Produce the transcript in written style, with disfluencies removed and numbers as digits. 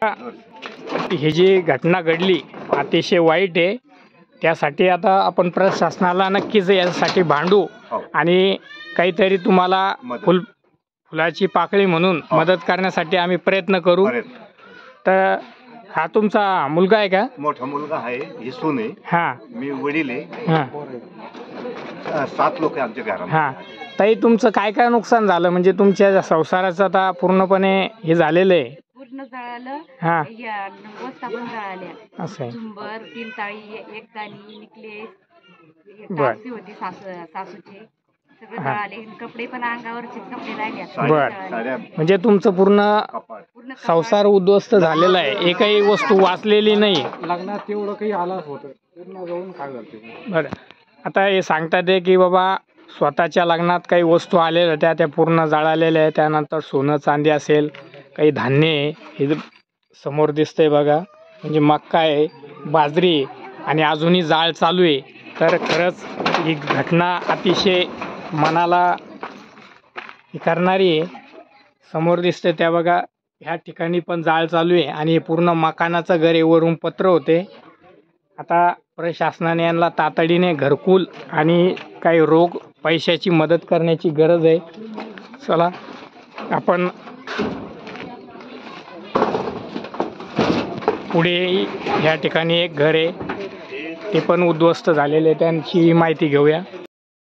ही जी घटना घडली अतिशय वाईट आहे. त्यासाठी आता आपण प्रशासनाला नक्कीच यासाठी भांडू आणि काहीतरी तुम्हाला फुलाची पाकळी म्हणून मदत करण्यासाठी आम्ही प्रयत्न करू. तर हा तुमचा मुलगा आहे का? मोठा मुलगा आहे, ही सून आहे. हा, मी वडील आहे. हा, 7 लोक आमच्या घरात. हा. ताई, तुमचं काय काय नुकसान झालं? म्हणजे तुमच्या संसाराचं आता पूर्णपणे हे झालेलं आहे. पूर्ण जळालं. हा, या वस्ता पण जळाल्या. असं आहे. चुंबर, 3 ताळी, 1 दाणी, नेकलेस, बर. टापसी होती सासूची, सगळं हा. जळाले. कपडे पण अंगावरचे कपडे राहिले. बर. साड्या, म्हणजे तुमचं पूर्ण कपाट. पूर्ण संसार उद्ध्वस्त झालेला आहे. एकही वस्तू वाचलेली नाही. लग्नात तेवढं काही आलं होतं पूर्ण जाऊन काय झालं. बरं, आता हे सांगतात आहे की बाबा स्वतःच्या लग्नात काही वस्तू आलेल्या होत्या, त्या पूर्ण जळालेल्या आहे. त्यानंतर सोनं चांदी असेल, काही धान्य आहे, हे समोर दिसतंय बघा. म्हणजे मक्का आहे, बाजरी आहे आणि अजूनही जाळ चालू आहे. तर खरंच ही घटना अतिशय मनाला हे करणारी आहे. समोर दिसतंय त्या बघा, ह्या ठिकाणी पण जाळ चालू आहे आणि हे पूर्ण मकानाचं घर आहे, वरून पत्र होते. आता प्रशासनाने यांना तातडीने घरकुल आणि काही रोग पैशाची मदत करण्याची गरज आहे. चला आपण पुढे. ह्या ठिकाणी एक घर आहे, ते पण उद्ध्वस्त झालेले आहे, त्यांची माहिती घेऊया.